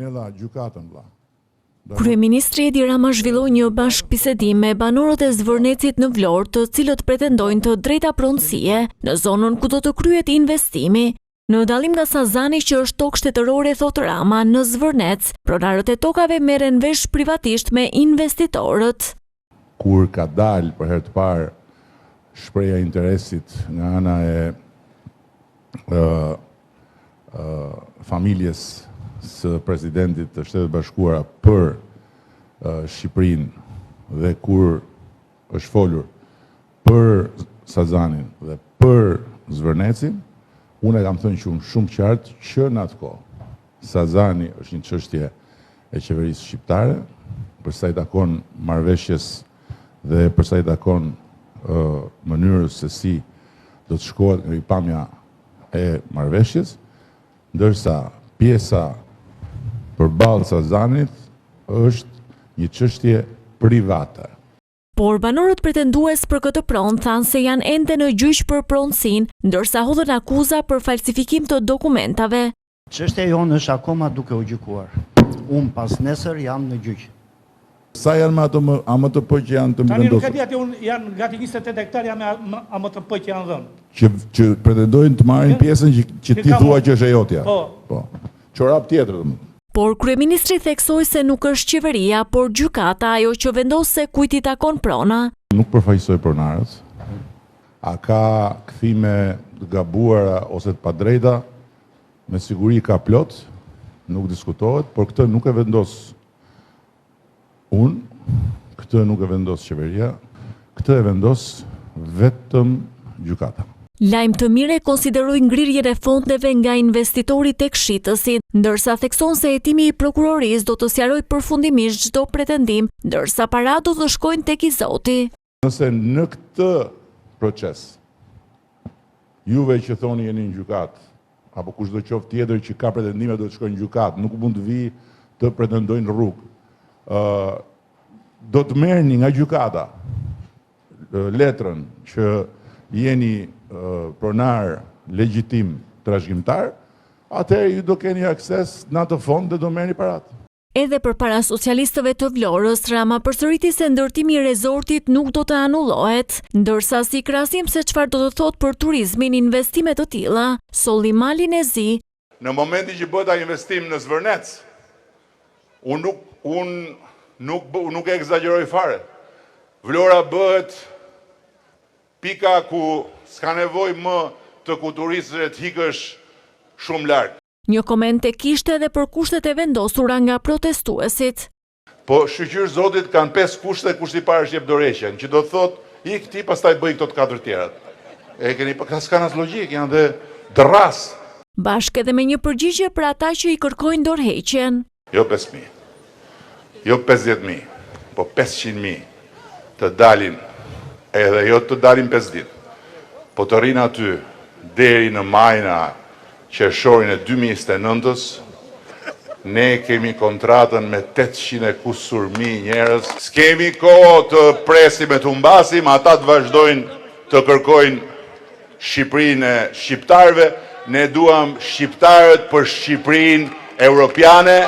Spinella gjykatën vlla. Kryeministri Edi Rama zhvilloi një bashkëbisedim me banorët e Zvërnecit në Vlorë, të cilët pretendojnë të drejta pronësie në zonën ku do të kryhet investimi. Në dallim nga Sazani që është tokë shtetërore, thotë Rama, në Zvërnec, pronarët e tokave merren vesh privatisht me investitorët. Kur ka dalë për herë të parë shpreha e interesit nga ana e familjes së presidentit të Shtetet Bashkuara për Shqipërinë dhe kur është folur për Sazanin dhe për Zvërnecin, unë kam thënë shumë qartë që në atë kohë Sazani është një çështje e qeverisë shqiptare, për sa i takon marrëveshjes dhe për sa i takon mënyrës se si do të shkohet ripamja e marrëveshjes, ndërsa pjesa përballë Sazanit është një çështje private. Por banorët pretendues për këtë pronë thanë se janë ende në gjyq për pronësinë, ndërsa hodhën akuza për falsifikim të dokumentave. Çështja jonë është akoma duke u gjykuar. Unë pas nesër jam në gjyq. Sa janë me AMTP që janë të Tani nuk e vendosur? di aty janë gati 28 hektarë me AMTP që janë dhënë. Që pretendojnë të marrin pjesën që ti thua që është e jotja. Po. Çorap tjetër domethënë. Por kryeministri theksoi se nuk është qeveria, por gjykata ajo që vendos se kujt i takon prona. Nuk përfaqësoj pronarët. A ka kthime të gabuara ose të padrejta? Me siguri ka plot, nuk diskutohet, por këtë nuk e vendos unë, këtë nuk e vendos qeveria, këtë e vendos vetëm gjykata. Lajm të mire konsideroi ngrirjen e fondeve nga investitori tek shitësi, ndërsa thekson se hetimi i prokurorisë do të sqarojë përfundimisht çdo pretendim, ndërsa paratë do të shkojnë tek i Zoti. Nëse në këtë proces juve që thoni jeni në gjykat, apo kushdo qoftë tjetër që ka pretendime do të shkojnë në gjykat, nuk mund të vi të pretendojnë në rrugë. Do të merrni nga gjykata letrën që jeni pronar legjitim trashëgimtar, atëherë ju do keni akses në atë fond dhe do merrni paratë. Edhe përpara socialistëve të Vlorës, Rama përsëriti se ndërtimi i rezortit nuk do të anullohet, ndërsa si krahasim se çfarë do të thotë për turizmin investime të tilla, solli malin e zi. Në momentin që bëhet ai investim në Zvërnec, unë nuk e egzagjeroj fare. Vlora bëhet pika ku s'ka nevojë më të kuturistëve të hikësh shumë larg. Një koment e kishte edhe për kushtet e vendosura nga protestuesit. Po shqyr zotit kanë 5 kushte, kushti i parë është jep dorëheqjen, që do të thotë ik ti pastaj bëj këto të 4 tjerat. E keni pa s'kan as logjik, janë dhe dërras. Bashkë edhe me një përgjigje për ata që i kërkojnë dorëheqjen. Jo 5.000, jo 50.000, po 500.000 të dalin, edhe jo të dalin 5 ditë, po të rinë aty deri në majna qershorin e 2029-ës, ne kemi kontratën me 800 kusur mijë njerëz. S'kemi kohë të presim e të humbasim, ata të vazhdojnë të kërkojnë Shqipërinë e shqiptarëve, ne duam shqiptarët për Shqipërinë europiane.